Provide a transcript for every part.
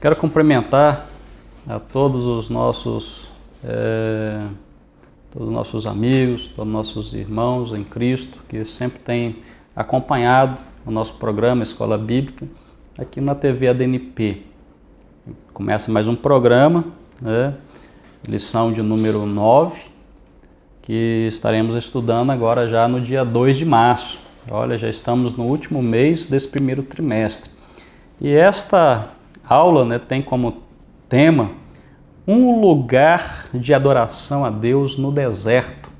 Quero cumprimentar a todos os nossos amigos, todos os nossos irmãos em Cristo, que sempre têm acompanhado o nosso programa Escola Bíblica aqui na TV ADNP. Começa mais um programa, lição de número 9, que estaremos estudando agora já no dia 2 de março. Olha, já estamos no último mês desse primeiro trimestre. E esta aula tem como tema um lugar de adoração a Deus no deserto.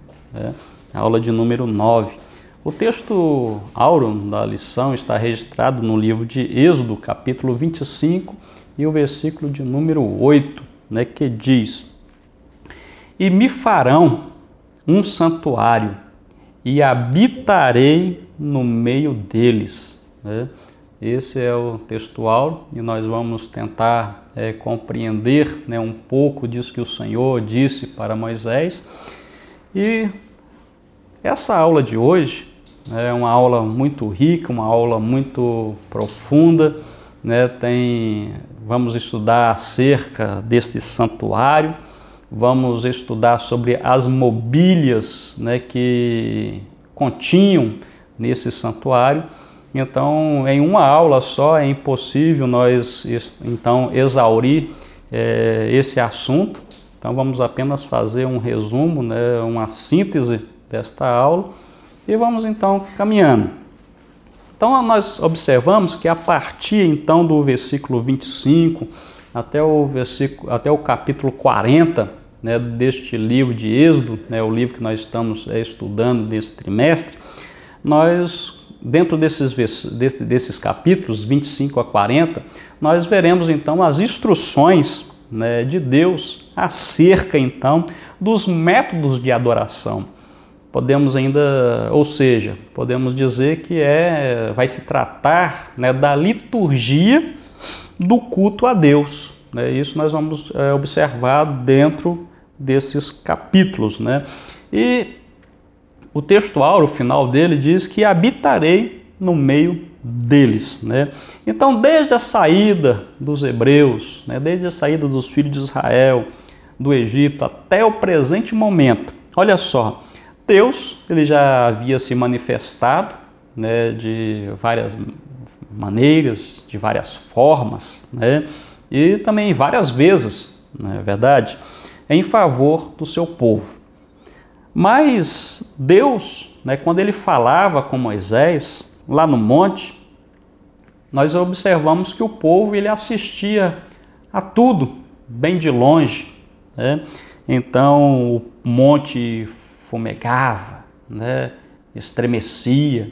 Aula de número 9. O texto áureo da lição está registrado no livro de Êxodo, capítulo 25, e o versículo de número 8, que diz: E me farão um santuário, e habitarei no meio deles. Esse é o texto áureo, e nós vamos tentar compreender um pouco disso que o Senhor disse para Moisés. E essa aula de hoje é uma aula muito rica, uma aula muito profunda. Vamos estudar acerca deste santuário, vamos estudar sobre as mobílias que continham nesse santuário. Então, em uma aula só é impossível nós então exaurir esse assunto. Então, vamos apenas fazer um resumo, uma síntese desta aula, e vamos então caminhando. Então, nós observamos que a partir então do versículo 25 até o capítulo 40, deste livro de Êxodo, o livro que nós estamos estudando nesse trimestre, nós, dentro desses capítulos 25 a 40, nós veremos então as instruções de Deus acerca então dos métodos de adoração. Podemos dizer que vai se tratar da liturgia do culto a Deus. Isso nós vamos observar dentro desses capítulos. E o texto áureo, o final dele, diz que habitarei no meio deles. Então, desde a saída dos hebreus, desde a saída dos filhos de Israel do Egito até o presente momento, olha só, Deus ele já havia se manifestado de várias maneiras, de várias formas, e também várias vezes, não é verdade, em favor do seu povo. Mas Deus, quando ele falava com Moisés, lá no monte, nós observamos que o povo ele assistia a tudo bem de longe. Então o monte fumegava, estremecia.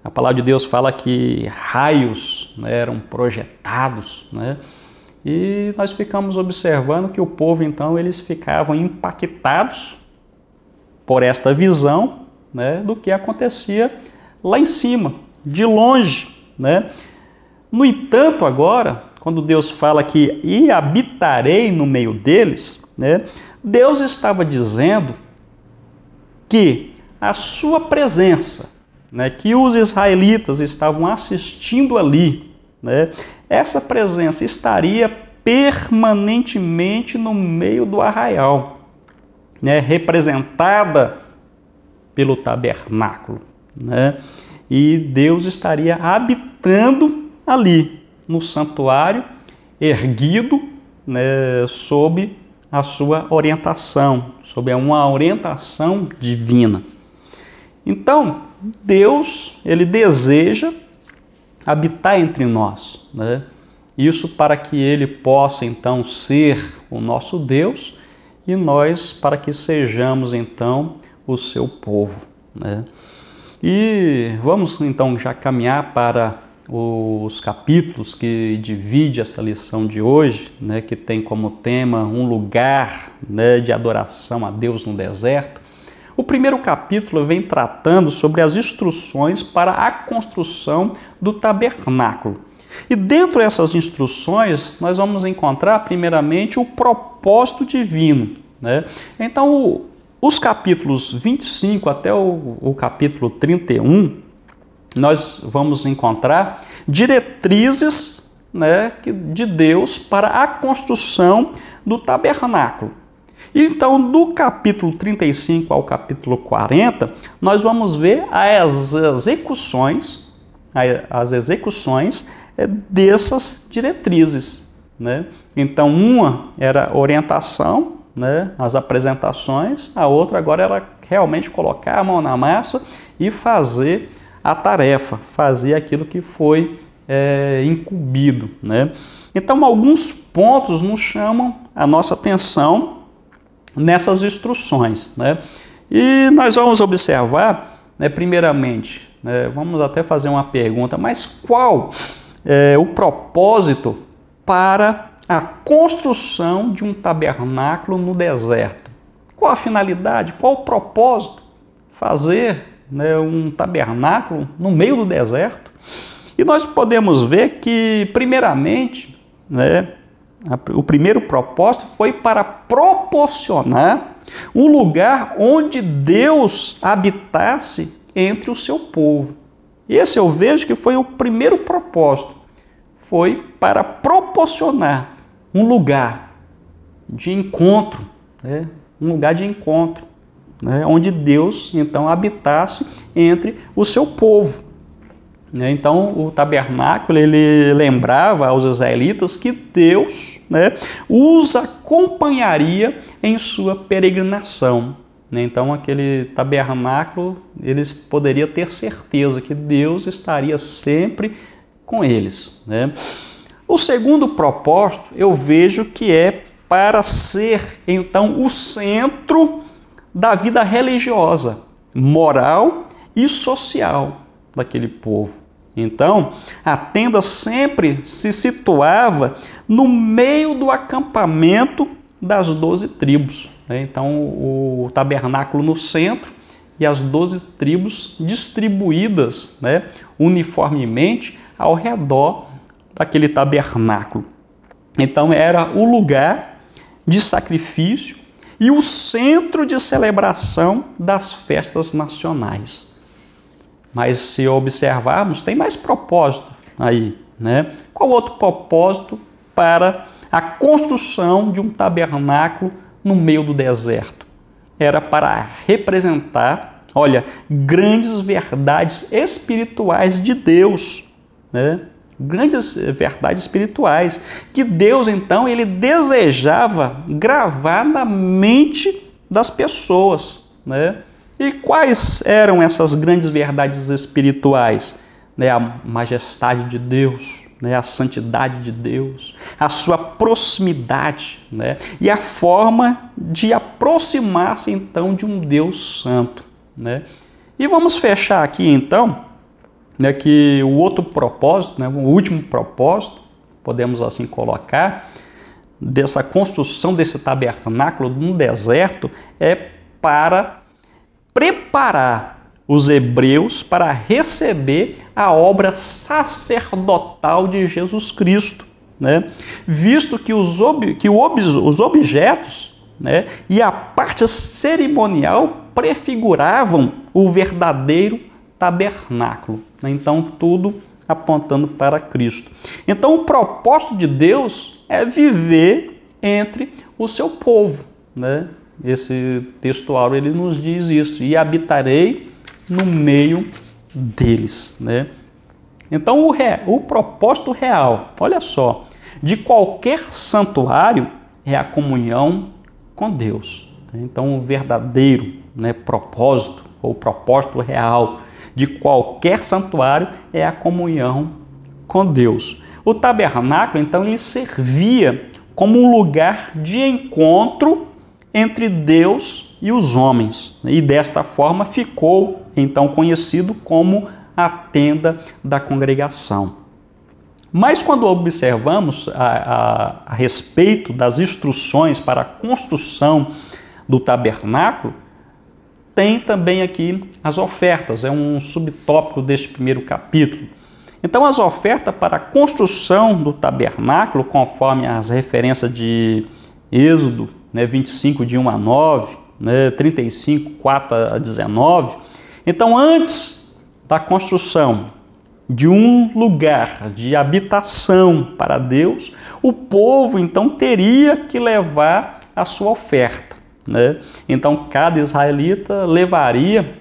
A palavra de Deus fala que raios eram projetados, e nós ficamos observando que o povo então eles ficavam impactados por esta visão do que acontecia lá em cima, de longe. No entanto, agora, quando Deus fala que e habitarei no meio deles, Deus estava dizendo que a sua presença, que os israelitas estavam assistindo ali, essa presença estaria permanentemente no meio do arraial, representada pelo tabernáculo, e Deus estaria habitando ali no santuário, erguido sob a sua orientação, sob uma orientação divina. Então, Deus ele deseja habitar entre nós, isso para que ele possa então ser o nosso Deus, e nós para que sejamos então o seu povo. E vamos então já caminhar para os capítulos que divide essa lição de hoje, que tem como tema um lugar de adoração a Deus no deserto. O primeiro capítulo vem tratando sobre as instruções para a construção do tabernáculo. E dentro dessas instruções, nós vamos encontrar primeiramente o propósito divino. Então, os capítulos 25 até o capítulo 31, nós vamos encontrar diretrizes né, de Deus para a construção do tabernáculo. Então, do capítulo 35 ao capítulo 40, nós vamos ver as execuções dessas diretrizes, né? Então, uma era orientação, né, as apresentações, a outra agora era realmente colocar a mão na massa e fazer a tarefa, fazer aquilo que foi incumbido, né? Então, alguns pontos nos chamam a nossa atenção nessas instruções, né? E nós vamos observar, né, primeiramente, né, vamos até fazer uma pergunta, mas qual é o propósito para a construção de um tabernáculo no deserto? Qual a finalidade? Qual o propósito? Fazer, né, um tabernáculo no meio do deserto? E nós podemos ver que, primeiramente, né, o primeiro propósito foi para proporcionar um lugar onde Deus habitasse entre o seu povo. Esse eu vejo que foi o primeiro propósito. Foi para proporcionar um lugar de encontro, né? Um lugar de encontro, né? Onde Deus, então, habitasse entre o seu povo. Então, o tabernáculo, ele lembrava aos israelitas que Deus, né, os acompanharia em sua peregrinação. Então, aquele tabernáculo, eles poderiam ter certeza que Deus estaria sempre com eles, né? O segundo propósito, eu vejo que é para ser, então, o centro da vida religiosa, moral e social daquele povo. Então, a tenda sempre se situava no meio do acampamento das 12 tribos. Então, o tabernáculo no centro e as 12 tribos distribuídas, né, uniformemente ao redor daquele tabernáculo. Então, era o lugar de sacrifício e o centro de celebração das festas nacionais. Mas se observarmos, tem mais propósito aí, né? Qual outro propósito para a construção de um tabernáculo no meio do deserto? Era para representar, olha, grandes verdades espirituais de Deus, né? Grandes verdades espirituais que Deus, então, ele desejava gravar na mente das pessoas, né? E quais eram essas grandes verdades espirituais? Né, a majestade de Deus, né, a santidade de Deus, a sua proximidade, né, e a forma de aproximar-se, então, de um Deus santo, né? E vamos fechar aqui, então, né, que o outro propósito, né, o último propósito, podemos assim colocar, dessa construção desse tabernáculo no deserto é para preparar os hebreus para receber a obra sacerdotal de Jesus Cristo, né? Visto que os objetos, né, e a parte cerimonial prefiguravam o verdadeiro tabernáculo, né? Então, tudo apontando para Cristo. Então, o propósito de Deus é viver entre o seu povo, né? Esse textual, ele nos diz isso, e habitarei no meio deles, né? Então, o propósito real, olha só, de qualquer santuário é a comunhão com Deus. Então, o verdadeiro, né, propósito, ou propósito real de qualquer santuário é a comunhão com Deus. O tabernáculo, então, ele servia como um lugar de encontro entre Deus e os homens. E desta forma ficou, então, conhecido como a tenda da congregação. Mas quando observamos a respeito das instruções para a construção do tabernáculo, tem também aqui as ofertas, é um subtópico deste primeiro capítulo. Então, as ofertas para a construção do tabernáculo, conforme as referências de Êxodo, né, 25, de 1 a 9, né, 35, 4 a 19. Então, antes da construção, de um lugar de habitação para Deus, o povo então teria que levar a sua oferta, né? Então cada israelita levaria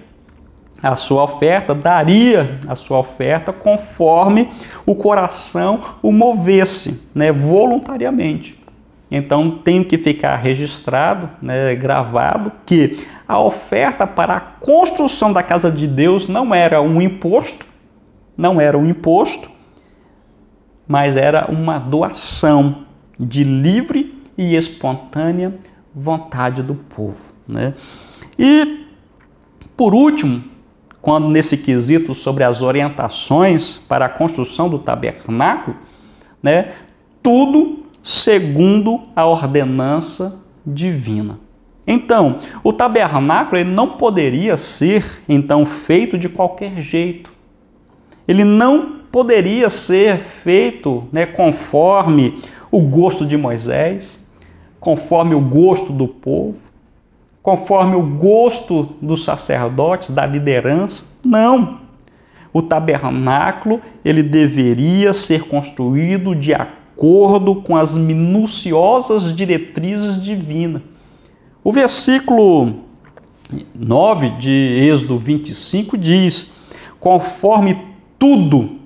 a sua oferta, daria a sua oferta conforme o coração o movesse, né, voluntariamente. Então tem que ficar registrado, né, gravado, que a oferta para a construção da casa de Deus não era um imposto, mas era uma doação de livre e espontânea vontade do povo, né? E, por último, quando nesse quesito sobre as orientações para a construção do tabernáculo, né, tudo segundo a ordenança divina. Então, o tabernáculo ele não poderia ser então feito de qualquer jeito. Ele não poderia ser feito, né, conforme o gosto de Moisés, conforme o gosto do povo, conforme o gosto dos sacerdotes, da liderança. Não. O tabernáculo ele deveria ser construído de acordo com as minuciosas diretrizes divinas. O versículo 9 de Êxodo 25 diz: conforme tudo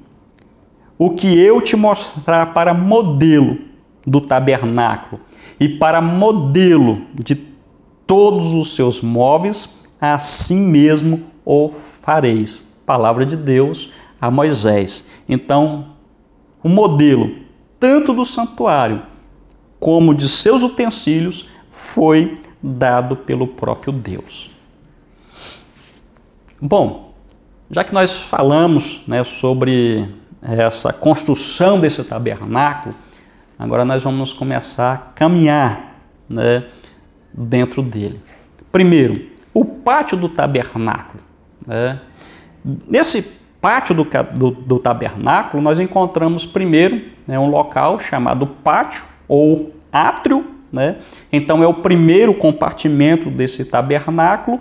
o que eu te mostrar para modelo do tabernáculo e para modelo de todos os seus móveis, assim mesmo o fareis. Palavra de Deus a Moisés. Então, o modelo, tanto do santuário como de seus utensílios, foi dado pelo próprio Deus. Bom, já que nós falamos, né, sobre essa construção desse tabernáculo, agora nós vamos começar a caminhar, né, dentro dele. Primeiro, o pátio do tabernáculo, né? Nesse pátio do tabernáculo, nós encontramos primeiro, né, um local chamado pátio ou átrio, né? Então é o primeiro compartimento desse tabernáculo.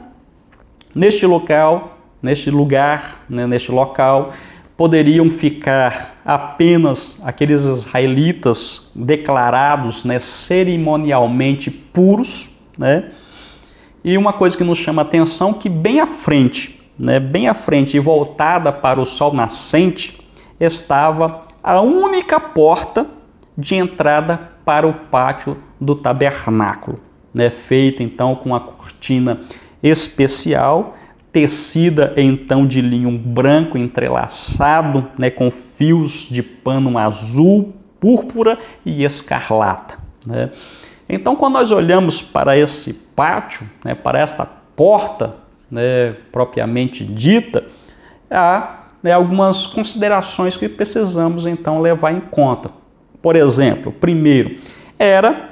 Neste local, poderiam ficar apenas aqueles israelitas declarados, né, cerimonialmente puros, né? E uma coisa que nos chama a atenção que bem à frente e voltada para o sol nascente, estava a única porta de entrada para o pátio do tabernáculo, né? Feita então com uma cortina especial, tecida então de linho branco entrelaçado, né, com fios de pano azul, púrpura e escarlata, né? Então, quando nós olhamos para esse pátio, né, para essa porta, né, propriamente dita, há, né, algumas considerações que precisamos então levar em conta. Por exemplo, primeiro, era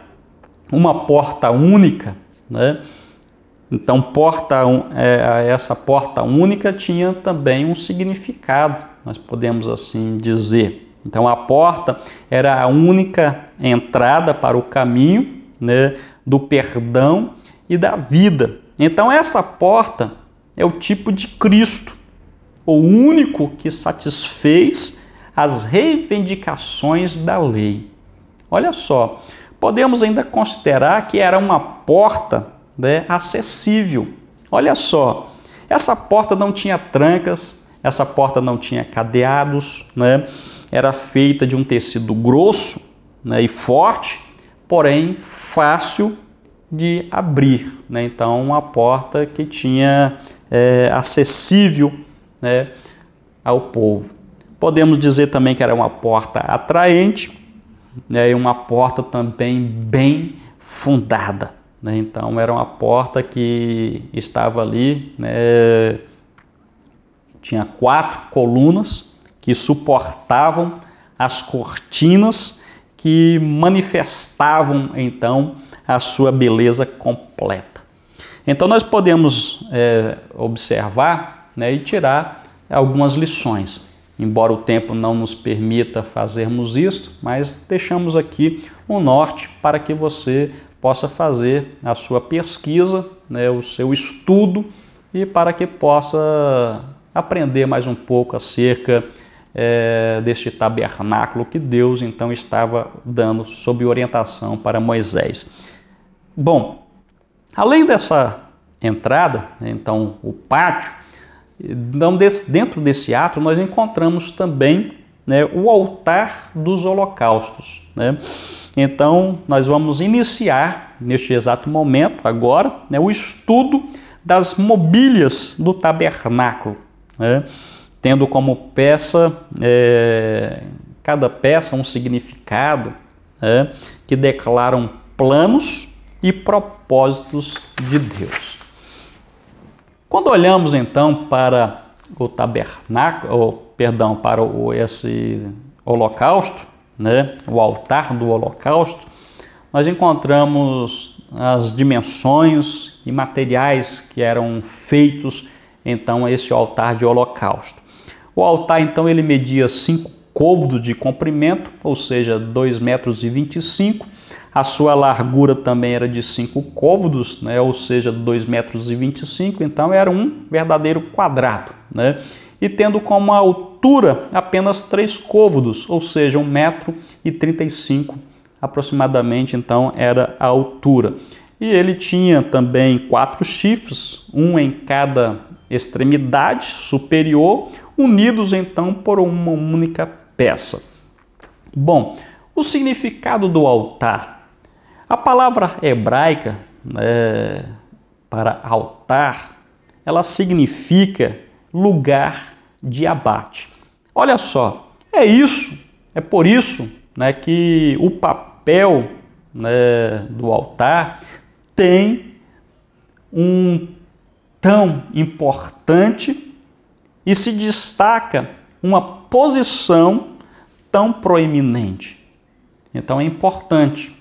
uma porta única, né? Então, essa porta única tinha também um significado, nós podemos assim dizer. Então, a porta era a única entrada para o caminho, né, do perdão e da vida. Então, essa porta é o tipo de Cristo, o único que satisfez as reivindicações da lei. Olha só, podemos ainda considerar que era uma porta, né, acessível. Olha só, essa porta não tinha trancas, essa porta não tinha cadeados, né? Era feita de um tecido grosso, né, e forte, porém fácil de abrir, né? Então, uma porta que tinha acessível, né, ao povo. Podemos dizer também que era uma porta atraente, né, e uma porta também bem fundada, né? Então, era uma porta que estava ali, né, tinha 4 colunas que suportavam as cortinas que manifestavam então a sua beleza completa. Então nós podemos observar, né, e tirar algumas lições. Embora o tempo não nos permita fazermos isso, mas deixamos aqui um norte para que você possa fazer a sua pesquisa, né, o seu estudo, e para que possa aprender mais um pouco acerca deste tabernáculo que Deus então estava dando sob orientação para Moisés. Bom, além dessa entrada, então o pátio, então, dentro desse ato nós encontramos também, né, o altar dos holocaustos, né? Então nós vamos iniciar neste exato momento agora, né, o estudo das mobílias do tabernáculo, né, tendo como peça, cada peça um significado, né, que declaram planos e propósitos de Deus. Quando olhamos então para o tabernáculo, para esse holocausto, né, o altar do holocausto, nós encontramos as dimensões e materiais que eram feitos então a esse altar de holocausto. O altar então ele media 5 côvados de comprimento, ou seja, 2,25 metros. A sua largura também era de 5 côvados, né, ou seja, 2,25 metros, então era um verdadeiro quadrado, né? E tendo como altura apenas 3 côvados, ou seja, 1,35 m aproximadamente, então era a altura. E ele tinha também 4 chifres, um em cada extremidade superior, unidos então por uma única peça. Bom, o significado do altar. A palavra hebraica, para altar, ela significa lugar de abate. Olha só, é por isso, né, que o papel, né, do altar tem um tão importante e se destaca uma posição tão proeminente. Então é importante.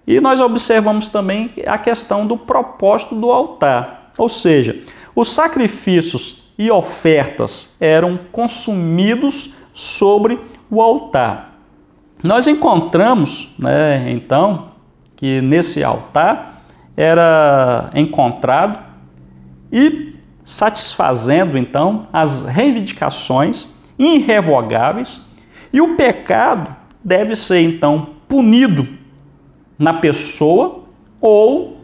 E nós observamos também a questão do propósito do altar, ou seja, os sacrifícios e ofertas eram consumidos sobre o altar. Nós encontramos, né, então, que nesse altar era encontrado e satisfazendo, então, as reivindicações irrevogáveis, e o pecado deve ser, então, punido na pessoa ou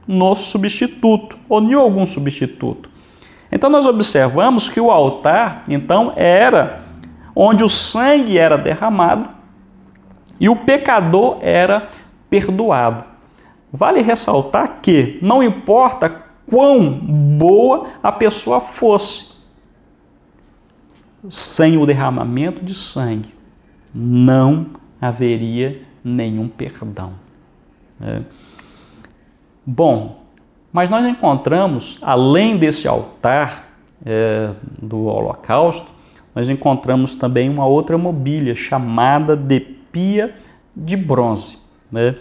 no substituto, ou em algum substituto. Então nós observamos que o altar, então, era onde o sangue era derramado e o pecador era perdoado. Vale ressaltar que não importa quão boa a pessoa fosse, sem o derramamento de sangue, não haveria nenhum perdão. Bom, mas nós encontramos, além desse altar do holocausto, nós encontramos também uma outra mobília chamada de pia de bronze, né?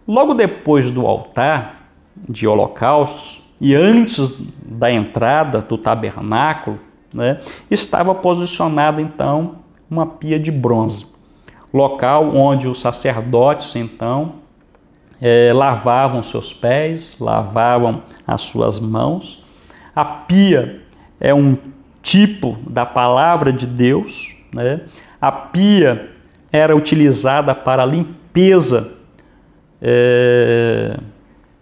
Logo depois do altar de holocaustos e antes da entrada do tabernáculo, né, estava posicionada então uma pia de bronze, local onde os sacerdotes então lavavam seus pés, lavavam as suas mãos. A pia é um tipo da palavra de Deus, né? A pia era utilizada para a limpeza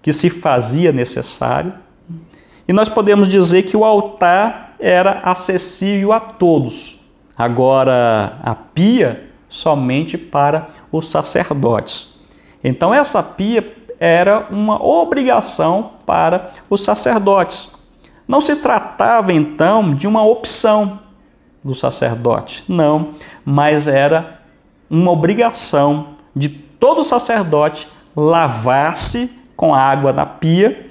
que se fazia necessário. E nós podemos dizer que o altar era acessível a todos. Agora, a pia somente para os sacerdotes. Então essa pia era uma obrigação para os sacerdotes. Não se tratava então de uma opção do sacerdote, não, mas era uma obrigação de todo sacerdote lavar-se com a água da pia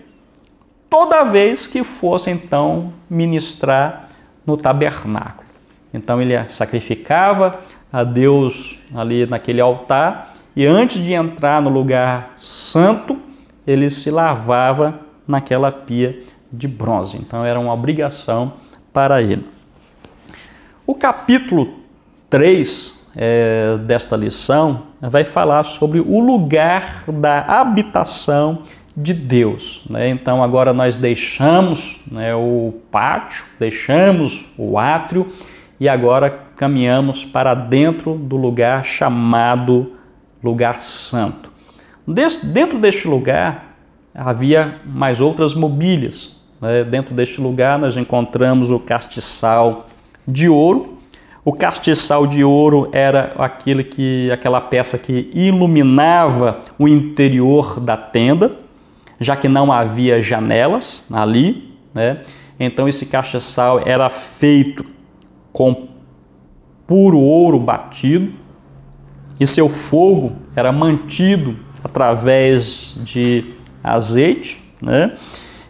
toda vez que fosse então ministrar no tabernáculo. Então ele sacrificava a Deus ali naquele altar e antes de entrar no lugar santo, ele se lavava naquela pia de bronze. Então era uma obrigação para ele. O capítulo 3 desta lição vai falar sobre o lugar da habitação de Deus, né? Então agora nós deixamos, né, o pátio, deixamos o átrio e agora caminhamos para dentro do lugar chamado Lugar Santo. Dentro deste lugar havia mais outras mobílias, né? Dentro deste lugar nós encontramos o castiçal de ouro. O castiçal de ouro era aquela peça que iluminava o interior da tenda, já que não havia janelas ali, né? Então esse castiçal era feito com puro ouro batido e seu fogo era mantido através de azeite, né?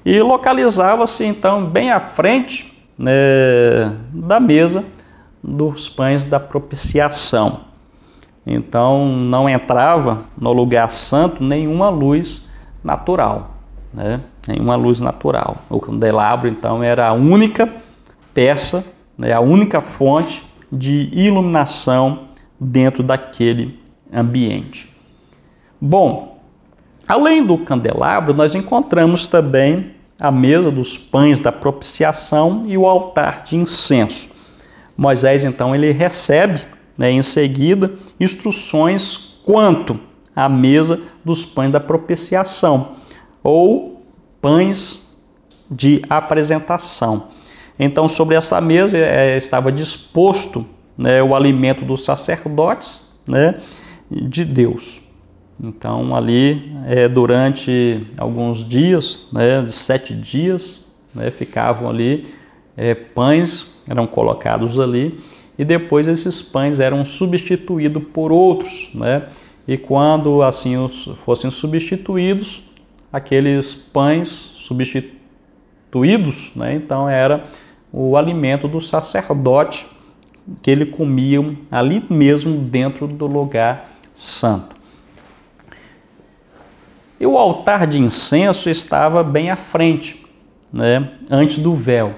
E localizava-se então bem à frente, né, da mesa dos pães da propiciação. Então não entrava no lugar santo nenhuma luz natural, né? Nenhuma luz natural. O candelabro então era a única peça, né, a única fonte de iluminação dentro daquele ambiente. Bom, além do candelabro, nós encontramos também a mesa dos pães da propiciação e o altar de incenso. Moisés, então, ele recebe, né, em seguida, instruções quanto à mesa dos pães da propiciação, ou pães de apresentação. Então, sobre essa mesa estava disposto, né, o alimento dos sacerdotes, né, de Deus. Então, ali, durante alguns dias, né, de 7 dias, né, ficavam ali pães, eram colocados ali, e depois esses pães eram substituídos por outros, né? E quando assim fossem substituídos, aqueles pães substituídos, né, então era o alimento do sacerdote que ele comia ali mesmo dentro do lugar santo. E o altar de incenso estava bem à frente, né, antes do véu,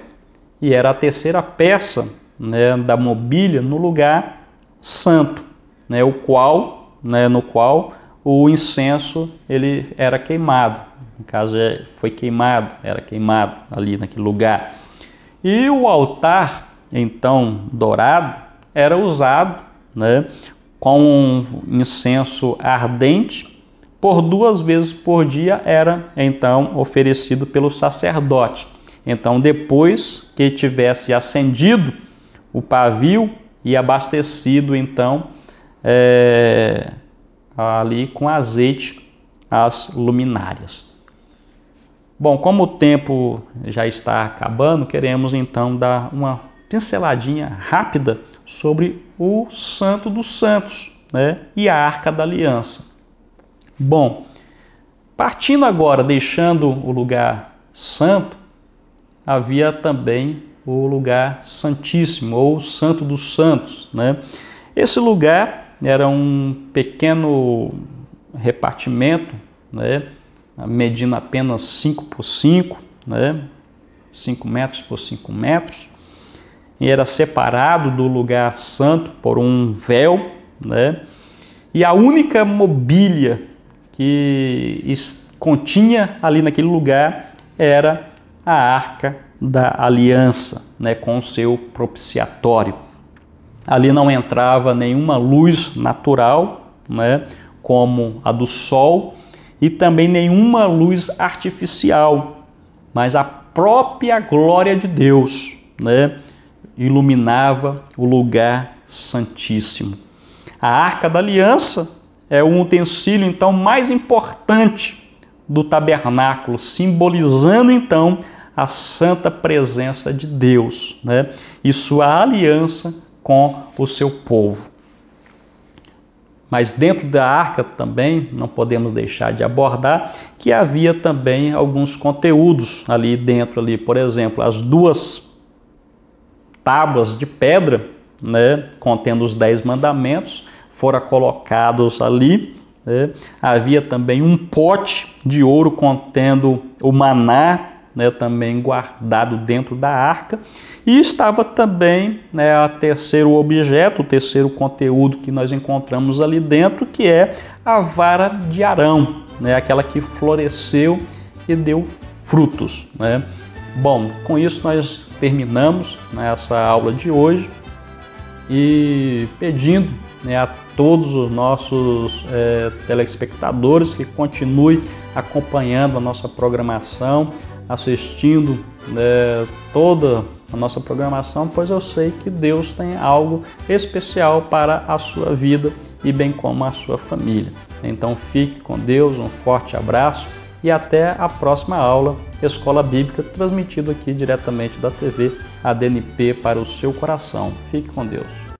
e era a terceira peça, né, da mobília no lugar santo, né, no qual o incenso ele era queimado. No caso, era queimado ali naquele lugar. E o altar, então, dourado, era usado, né, com incenso ardente. Por 2 vezes por dia era, então, oferecido pelo sacerdote. Então, depois que tivesse acendido o pavio e abastecido, então, ali com azeite as luminárias. Bom, como o tempo já está acabando, queremos então dar uma pinceladinha rápida sobre o Santo dos Santos, né, e a Arca da Aliança. Bom, partindo agora, deixando o lugar santo, havia também o lugar santíssimo, ou Santo dos Santos, né? Esse lugar era um pequeno repartimento, né, medindo apenas 5 por 5, né, 5 metros por 5 metros, e era separado do lugar santo por um véu, né? E a única mobília que continha ali naquele lugar era a Arca da Aliança, né, com o seu propiciatório. Ali não entrava nenhuma luz natural, né, como a do sol, e também nenhuma luz artificial, mas a própria glória de Deus, né, iluminava o lugar santíssimo. A Arca da Aliança é o utensílio, então, mais importante do tabernáculo, simbolizando, então, a santa presença de Deus, né, e sua aliança com o seu povo. Mas dentro da arca também não podemos deixar de abordar que havia também alguns conteúdos ali dentro, por exemplo, as 2 tábuas de pedra, né, contendo os 10 mandamentos, foram colocados ali, né? Havia também um pote de ouro contendo o maná, né, também guardado dentro da arca, e estava também, né, o terceiro conteúdo que nós encontramos ali dentro, que é a vara de Arão, né, aquela que floresceu e deu frutos, né? Bom, com isso nós terminamos, né, essa aula de hoje. e pedindo, né, a todos os nossos telespectadores que continuem acompanhando a nossa programação, assistindo toda a nossa programação, pois eu sei que Deus tem algo especial para a sua vida e bem como a sua família. Então fique com Deus, um forte abraço e até a próxima aula Escola Bíblica, transmitido aqui diretamente da TV ADNP para o seu coração. Fique com Deus.